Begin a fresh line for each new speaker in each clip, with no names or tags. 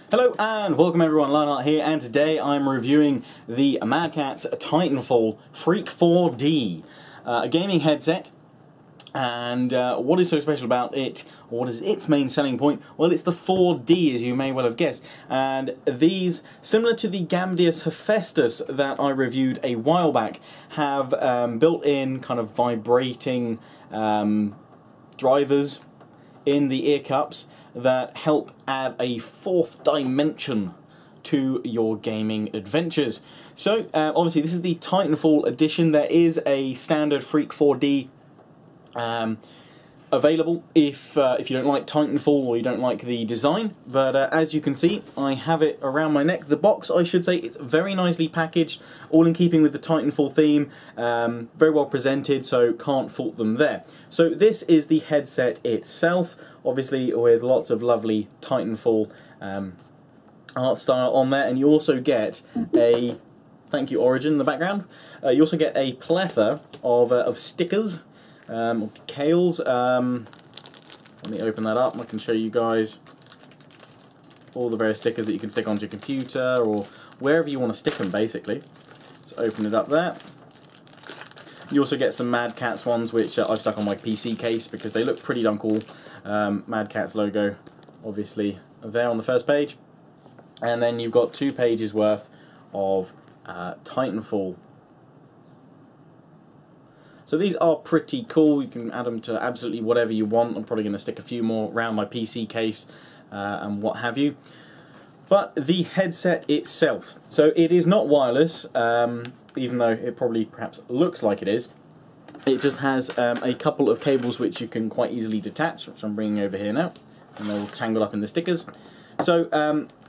Hello and welcome everyone, Lionheart here, and today I'm reviewing the Catz Titanfall F.R.E.Q 4D, a gaming headset. And what is so special about it, or what is its main selling point? Well, it's the 4D, as you may well have guessed. And these, similar to the Gamdius Hephaestus that I reviewed a while back, have built-in kind of vibrating drivers in the ear cups that help add a fourth dimension to your gaming adventures. So, obviously, this is the Titanfall edition. There is a standard F.R.E.Q 4D available if you don't like Titanfall or you don't like the design. But as you can see, I have it around my neck. The box, I should say, it's very nicely packaged, all in keeping with the Titanfall theme. Very well presented, so can't fault them there. So this is the headset itself, obviously with lots of lovely Titanfall art style on there, and you also get a thank you Origin in the background. You also get a plethora of stickers. Decals. Let me open that up and I can show you guys all the various stickers that you can stick onto your computer or wherever you want to stick them, basically. So open it up there. You also get some Mad Catz ones, which I've stuck on my PC case because they look pretty darn cool. Mad Catz logo, obviously, there on the first page. And then you've got 2 pages worth of Titanfall. So these are pretty cool. You can add them to absolutely whatever you want. I'm probably going to stick a few more around my PC case and what have you. But the headset itself, so it is not wireless, even though it probably perhaps looks like it is. It just has a couple of cables which you can quite easily detach, which I'm bringing over here now, and they're all tangled up in the stickers. So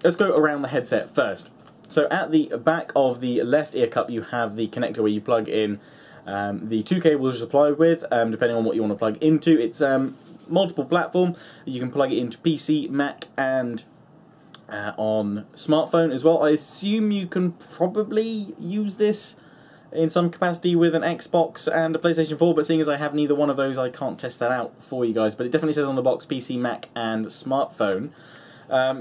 let's go around the headset first. So at the back of the left ear cup you have the connector where you plug in the 2 cables you're supplied with, depending on what you want to plug into. It's multiple platform. You can plug it into PC, Mac, and on smartphone as well. I assume you can probably use this in some capacity with an Xbox and a PlayStation 4, but seeing as I have neither one of those, I can't test that out for you guys. But it definitely says on the box PC, Mac, and smartphone.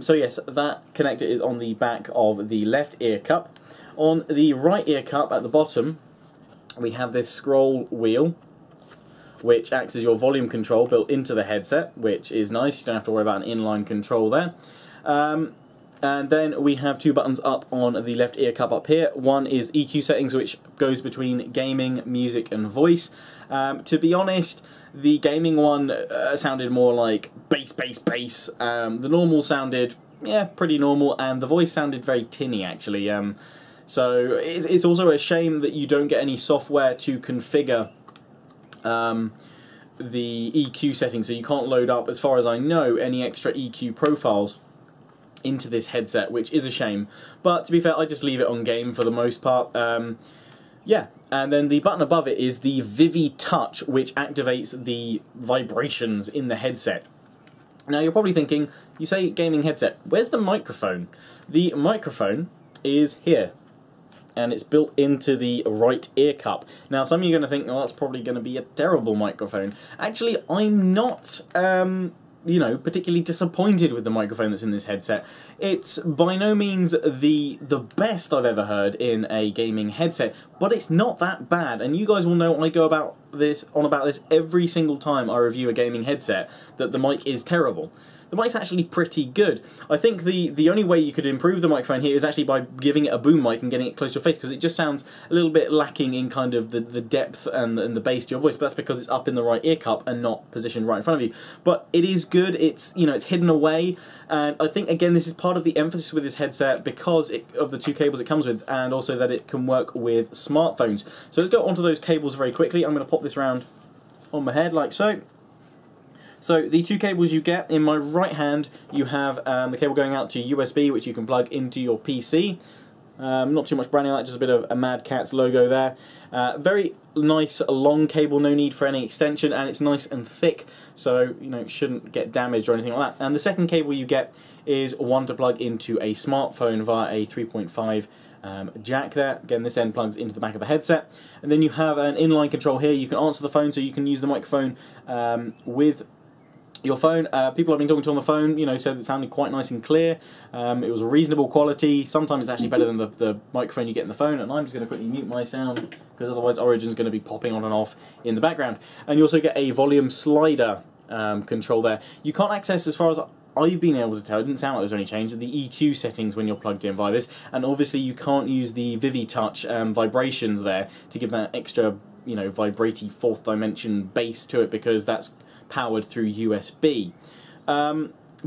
So yes, that connector is on the back of the left ear cup. On the right ear cup at the bottom, we have this scroll wheel, which acts as your volume control built into the headset, which is nice. You don't have to worry about an inline control there. And then we have 2 buttons up on the left ear cup up here. One is EQ settings, which goes between gaming, music, and voice. To be honest, the gaming one sounded more like bass, bass, bass. The normal sounded, yeah, pretty normal, and the voice sounded very tinny, actually. So it's also a shame that you don't get any software to configure the EQ settings, so you can't load up, as far as I know, any extra EQ profiles into this headset, which is a shame. But to be fair, I just leave it on game for the most part. Yeah, and then the button above it is the Vivi Touch, which activates the vibrations in the headset. Now you're probably thinking, you say gaming headset, where's the microphone? The microphone is here, and it's built into the right ear cup. Now some of you are going to think, oh, that's probably going to be a terrible microphone. Actually, I'm not, you know, particularly disappointed with the microphone that's in this headset. It's by no means the best I've ever heard in a gaming headset, but it's not that bad. And you guys will know I go about this every single time I review a gaming headset, that the mic is terrible. The mic's actually pretty good. I think the only way you could improve the microphone here is actually by giving it a boom mic and getting it close to your face, because it just sounds a little bit lacking in kind of the depth and the bass to your voice. But that's because it's up in the right ear cup and not positioned right in front of you. But it is good. It's, you know, it's hidden away, and I think again this is part of the emphasis with this headset because of the 2 cables it comes with, and also that it can work with smartphones. So let's go onto those cables very quickly. I'm going to pop this around on my head like so. So the 2 cables you get, in my right hand you have the cable going out to USB, which you can plug into your PC. Not too much branding on that, just a bit of a Mad Catz logo there. Very nice long cable, no need for any extension, and it's nice and thick, so you know it shouldn't get damaged or anything like that. And the second cable you get is one to plug into a smartphone via a 3.5 jack there. Again, this end plugs into the back of the headset, and then you have an inline control here. You can answer the phone, so you can use the microphone with your phone. People I've been talking to on the phone, you know, said it sounded quite nice and clear. It was a reasonable quality. Sometimes it's actually better than the microphone you get in the phone. And I'm just going to quickly mute my sound because otherwise Origin's going to be popping on and off in the background. And you also get a volume slider control there. You can't access, as far as I've been able to tell, it didn't sound like there's any change, the EQ settings when you're plugged in via this. And obviously you can't use the ViviTouch vibrations there to give that extra, you know, vibraty fourth dimension bass to it, because that's powered through USB.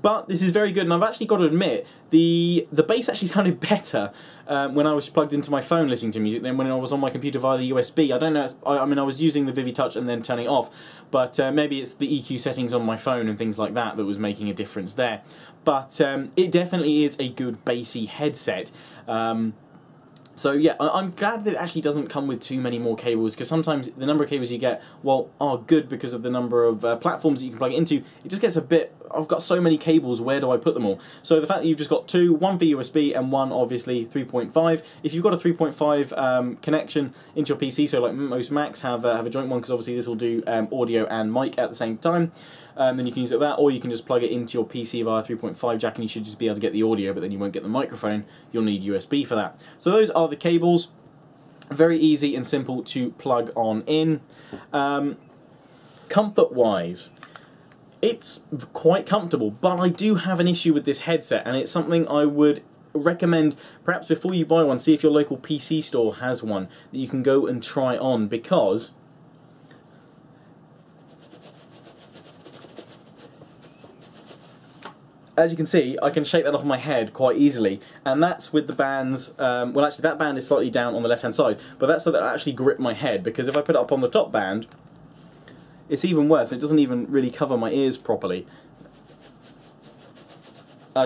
But this is very good, and I've actually got to admit, the bass actually sounded better when I was plugged into my phone listening to music than when I was on my computer via the USB. I don't know, I mean, I was using the ViviTouch and then turning it off, but maybe it's the EQ settings on my phone and things like that that was making a difference there. But it definitely is a good bassy headset. So yeah, I'm glad that it actually doesn't come with too many more cables, because sometimes the number of cables you get, well, are good because of the number of platforms that you can plug it into. It just gets a bit, I've got so many cables, where do I put them all? So the fact that you've just got two, one for USB and one obviously 3.5. If you've got a 3.5 connection into your PC, so like most Macs have a joint one, because obviously this will do audio and mic at the same time. Then you can use it with that, or you can just plug it into your PC via 3.5 jack and you should just be able to get the audio, but then you won't get the microphone. You'll need USB for that. So those are the cables. Very easy and simple to plug on in. Comfort-wise, it's quite comfortable, but I do have an issue with this headset, and it's something I would recommend perhaps before you buy one, see if your local PC store has one that you can go and try on, because as you can see, I can shake that off my head quite easily, and that's with the bands, well actually that band is slightly down on the left hand side, but that's so that I actually grip my head, because if I put it up on the top band, it's even worse, it doesn't even really cover my ears properly.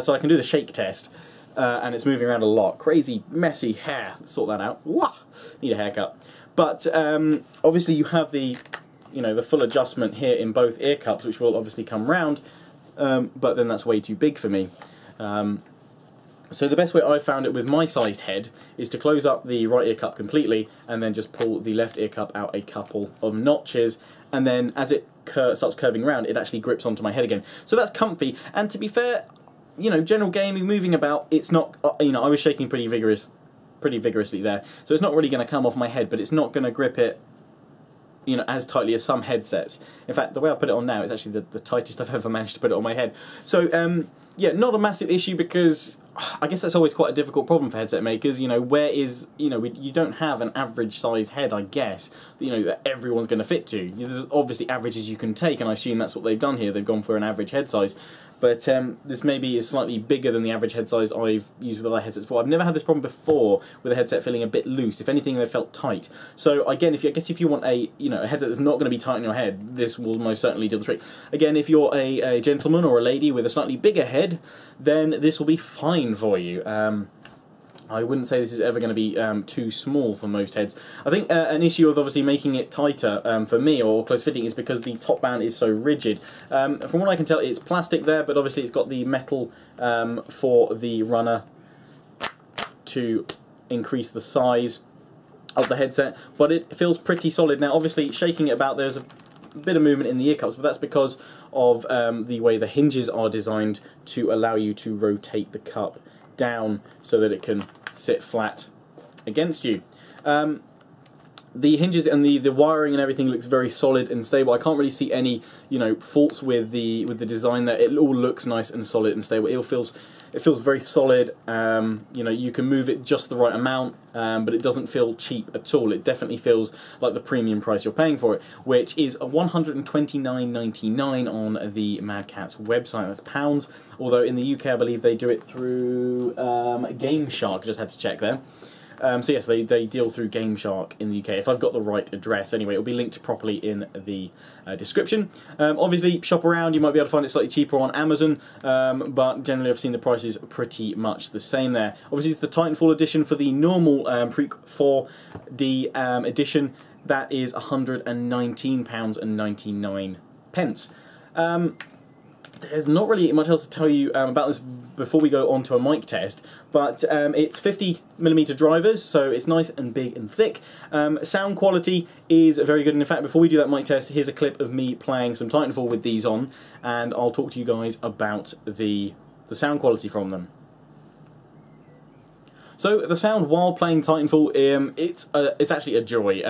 So I can do the shake test, and it's moving around a lot. Crazy, messy hair, let's sort that out. Wah! Need a haircut. But obviously you have the, you know, the full adjustment here in both ear cups, which will obviously come round. But then that's way too big for me. So the best way I've found it with my sized head is to close up the right ear cup completely and then just pull the left ear cup out a couple of notches, and then as it starts curving around, it actually grips onto my head again. So that's comfy, and to be fair, you know, general gaming, moving about, it's not, you know, I was shaking pretty vigorously there, so it's not really going to come off my head, but it's not going to grip it, you know, as tightly as some headsets. In fact, the way I put it on now is actually the tightest I've ever managed to put it on my head. So, yeah, not a massive issue, because I guess that's always quite a difficult problem for headset makers. You know, where is, you know, you don't have an average size head, I guess, you know, that everyone's going to fit to. There's obviously averages you can take, and I assume that's what they've done here. They've gone for an average head size. But this maybe is slightly bigger than the average head size I've used with other headsets before. I've never had this problem before with a headset feeling a bit loose. If anything, they felt tight. So again, I guess if you want a, you know, a headset that's not going to be tight on your head, this will most certainly do the trick. Again, if you're a gentleman or a lady with a slightly bigger head, then this will be fine for you. I wouldn't say this is ever going to be too small for most heads. I think an issue of obviously making it tighter for me, or close fitting, is because the top band is so rigid. From what I can tell, it's plastic there, but obviously it's got the metal for the runner to increase the size of the headset, but it feels pretty solid. Now obviously shaking it about, there's a bit of movement in the ear cups, but that's because of the way the hinges are designed to allow you to rotate the cup down so that it can sit flat against you. The hinges and the wiring and everything looks very solid and stable. I can't really see any, you know, faults with the design there. It all looks nice and solid and stable. It feels very solid. You know, you can move it just the right amount, but it doesn't feel cheap at all. It definitely feels like the premium price you're paying for it, which is $129.99 on the Mad Catz website. That's pounds. Although in the UK, I believe they do it through GameShark. Just had to check there. So yes, they deal through GameShark in the UK, if I've got the right address. Anyway, it'll be linked properly in the description. Obviously, shop around, you might be able to find it slightly cheaper on Amazon, but generally I've seen the prices pretty much the same there. Obviously, the Titanfall edition for the normal F.R.E.Q 4D edition, that is £119.99. there's not really much else to tell you about this before we go on to a mic test, but it's 50mm drivers, so it's nice and big and thick. Sound quality is very good, and in fact, before we do that mic test, here's a clip of me playing some Titanfall with these on, and I'll talk to you guys about the sound quality from them. So the sound while playing Titanfall, it's actually a joy.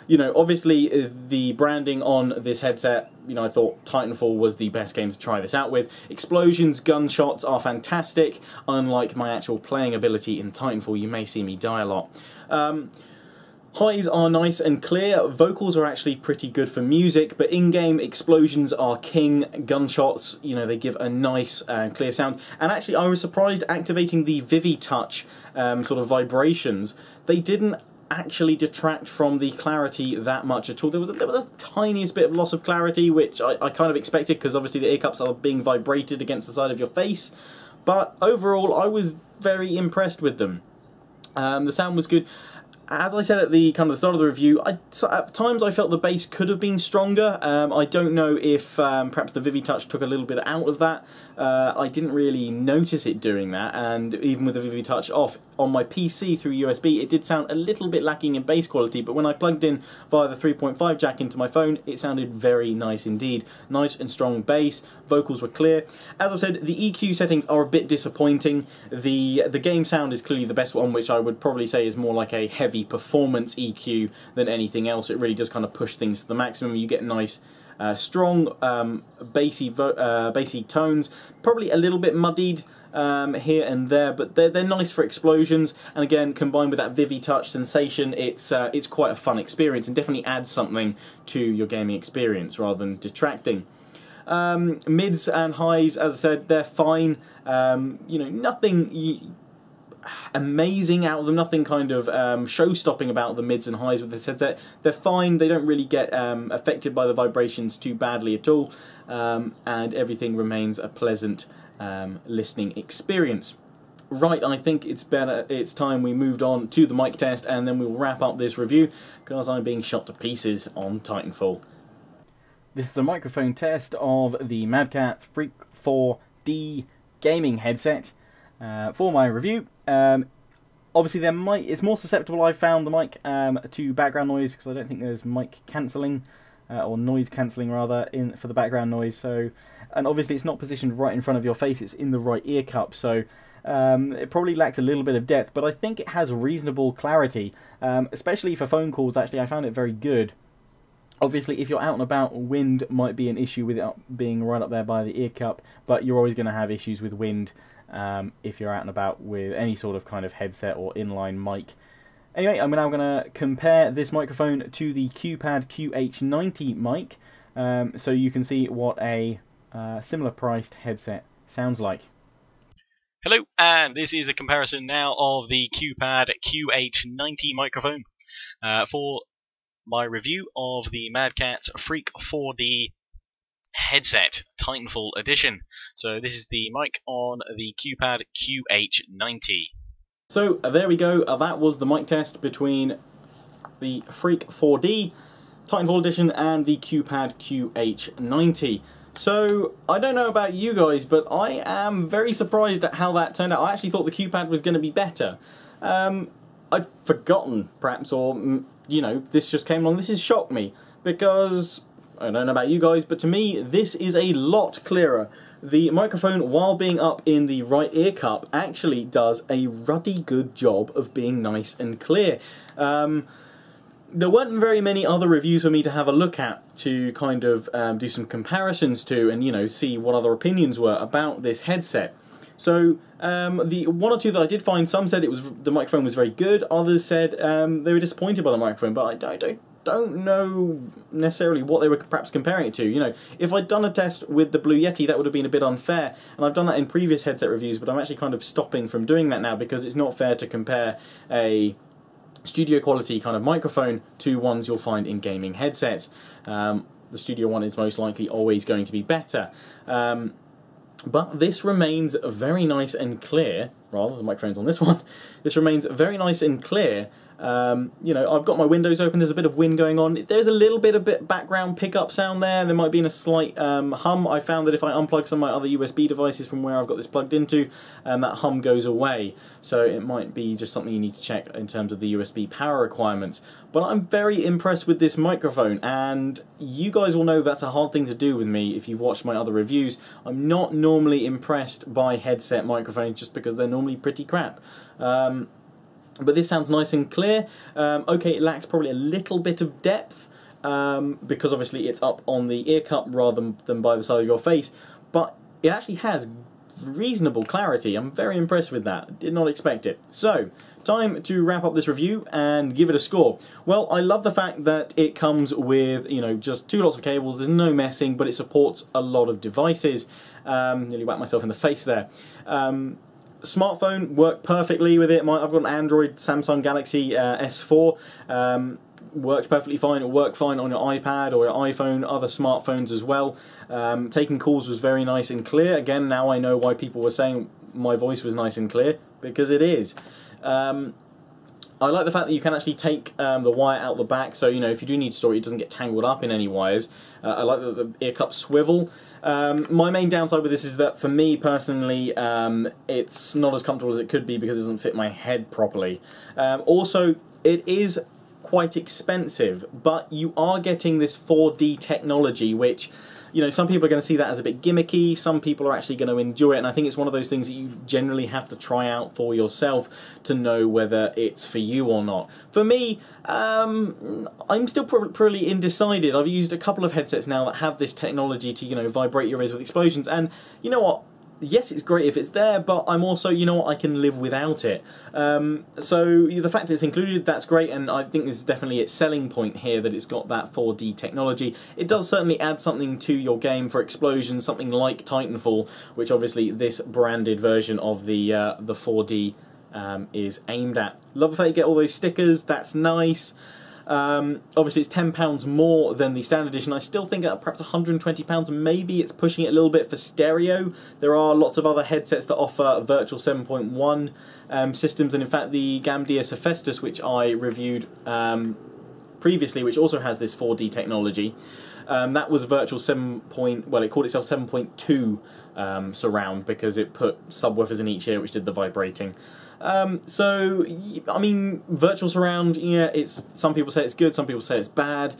You know, obviously the branding on this headset, you know, I thought Titanfall was the best game to try this out with. Explosions, gunshots are fantastic. Unlike my actual playing ability in Titanfall, you may see me die a lot. Highs are nice and clear, vocals are actually pretty good for music, but in-game explosions are king, gunshots, you know, they give a nice clear sound. And actually I was surprised activating the Vivi Touch sort of vibrations, they didn't actually detract from the clarity that much at all. There was a tiniest bit of loss of clarity, which I kind of expected, because obviously the ear cups are being vibrated against the side of your face, but overall I was very impressed with them. The sound was good. As I said at the kind of the start of the review, at times I felt the bass could have been stronger. I don't know if perhaps the Vivi Touch took a little bit out of that. I didn't really notice it doing that, and even with the Vivi Touch off, on my PC through USB, it did sound a little bit lacking in bass quality, but when I plugged in via the 3.5 jack into my phone, it sounded very nice indeed. Nice and strong bass, vocals were clear. As I've said, the EQ settings are a bit disappointing. The game sound is clearly the best one, which I would probably say is more like a heavy performance EQ than anything else. It really does kind of push things to the maximum. You get nice strong bassy tones, probably a little bit muddied here and there, but they're nice for explosions, and again, combined with that Vivi Touch sensation, it's quite a fun experience and definitely adds something to your gaming experience rather than detracting. Mids and highs, as I said, they're fine. You know, nothing amazing out of them, nothing kind of show-stopping about the mids and highs with this headset. They're fine, they don't really get affected by the vibrations too badly at all, and everything remains a pleasant listening experience. Right, I think it's time we moved on to the mic test, and then we'll wrap up this review, because I'm being shot to pieces on Titanfall. This is a microphone test of the Mad Catz F.R.E.Q 4D gaming headset. For my review, obviously it's more susceptible, I've found, the mic to background noise, because I don't think there's mic cancelling, or noise cancelling rather, for the background noise. So, and obviously it's not positioned right in front of your face, it's in the right ear cup, so it probably lacks a little bit of depth, but I think it has reasonable clarity, especially for phone calls. Actually, I found it very good. Obviously, if you're out and about, wind might be an issue with it being right up there by the ear cup, but you're always going to have issues with wind if you're out and about with any sort of kind of headset or inline mic. Anyway, I'm now going to compare this microphone to the QPad QH90 mic, so you can see what a similar priced headset sounds like.
Hello, and this is a comparison now of the QPad QH90 microphone for my review of the Mad Catz F.R.E.Q 4D headset Titanfall edition. So this is the mic on the QPad QH90.
So there we go, that was the mic test between the F.R.E.Q 4D Titanfall edition and the QPad QH90. So I don't know about you guys, but I am very surprised at how that turned out. I actually thought the QPad was going to be better. I'd forgotten, perhaps, or you know, this just came along. This has shocked me, because I don't know about you guys, but to me this is a lot clearer. The microphone, while being up in the right ear cup, actually does a ruddy good job of being nice and clear. There weren't very many other reviews for me to have a look at to kind of do some comparisons to, and you know, see what other opinions were about this headset. So the one or two that I did find, some said the microphone was very good, others said they were disappointed by the microphone, but I don't know necessarily what they were perhaps comparing it to. You know, if I'd done a test with the Blue Yeti, that would have been a bit unfair, and I've done that in previous headset reviews, but I'm actually kind of stopping from doing that now, because it's not fair to compare a studio quality kind of microphone to ones you'll find in gaming headsets. The studio one is most likely always going to be better. But this remains very nice and clear, rather the microphone's on this one, this remains very nice and clear, You know, I've got my windows open, there's a bit of wind going on. There's a little bit of background pickup sound there. There might be a slight hum. I found that if I unplug some of my other USB devices from where I've got this plugged into, that hum goes away. So it might be just something you need to check in terms of the USB power requirements. But I'm very impressed with this microphone, and you guys will know that's a hard thing to do with me if you've watched my other reviews. I'm not normally impressed by headset microphones just because they're normally pretty crap. But this sounds nice and clear. Okay, it lacks probably a little bit of depth because obviously it's up on the ear cup rather than by the side of your face, but it actually has reasonable clarity. I'm very impressed with that. Did not expect it. So, time to wrap up this review and give it a score. Well, I love the fact that it comes with, you know, just 2 lots of cables, there's no messing, but it supports a lot of devices. Nearly whacked myself in the face there. Smartphone worked perfectly with it. I've got an Android Samsung Galaxy S4. Worked perfectly fine. It worked fine on your iPad or your iPhone, other smartphones as well. Taking calls was very nice and clear. Again, now I know why people were saying my voice was nice and clear, because it is. I like the fact that you can actually take the wire out the back, so you know if you do need to store it, it doesn't get tangled up in any wires. I like that the ear cups swivel. My main downside with this is that for me personally, it's not as comfortable as it could be because it doesn't fit my head properly. Also, it is quite expensive, but you are getting this 4D technology, which, you know, some people are going to see that as a bit gimmicky, some people are actually going to enjoy it, and I think it's one of those things that you generally have to try out for yourself to know whether it's for you or not. For me, I'm still pretty undecided. I've used a couple of headsets now that have this technology to, you know, vibrate your ears with explosions, and you know what? Yes, it's great if it's there, but I'm also, you know what, I can live without it. So the fact it's included, that's great, and I think this is definitely its selling point here, that it's got that 4D technology. It does certainly add something to your game for explosions, something like Titanfall, which obviously this branded version of the 4D is aimed at. Love the fact you get all those stickers, that's nice. Obviously it's £10 more than the standard edition. I still think at perhaps £120 maybe it's pushing it a little bit for stereo. There are lots of other headsets that offer virtual 7.1 systems, and in fact the Gamdia Hephaestus, which I reviewed previously, which also has this 4D technology, that was virtual 7. Well, it called itself 7.2 surround because it put subwoofers in each ear which did the vibrating. So, I mean, virtual surround, yeah, some people say it's good, some people say it's bad.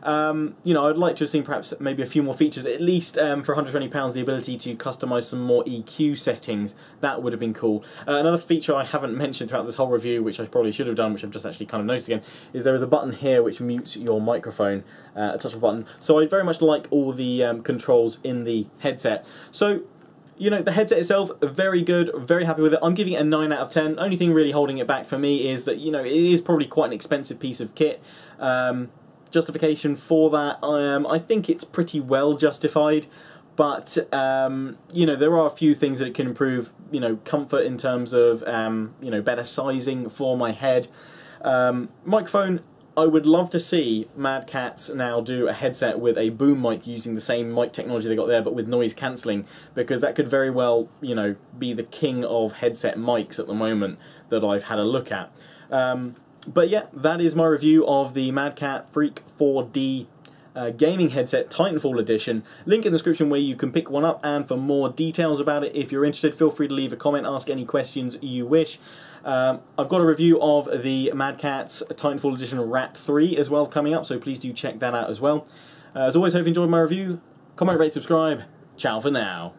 You know, I'd like to have seen perhaps maybe a few more features, at least for £120, the ability to customise some more EQ settings. That would have been cool. Another feature I haven't mentioned throughout this whole review, which I probably should have done, which I've just actually kind of noticed again, is there is a button here which mutes your microphone, a touch of a button. So I very much like all the controls in the headset. So, you know, the headset itself, very good, very happy with it. I'm giving it a 9 out of 10. Only thing really holding it back for me is that, you know, it is probably quite an expensive piece of kit. Justification for that, I think it's pretty well justified, but, you know, there are a few things that it can improve. You know, comfort in terms of, you know, better sizing for my head. Microphone, I would love to see Mad Catz now do a headset with a boom mic using the same mic technology they got there, but with noise cancelling, because that could very well, you know, be the king of headset mics at the moment that I've had a look at. But yeah, that is my review of the Mad Catz Freak 4D gaming headset Titanfall edition. Link in the description where you can pick one up, and for more details about it, if you're interested, feel free to leave a comment, ask any questions you wish. I've got a review of the Mad Catz Titanfall edition F.R.E.Q as well coming up, so please do check that out as well. As always, hope you enjoyed my review. Comment, rate, subscribe. Ciao for now.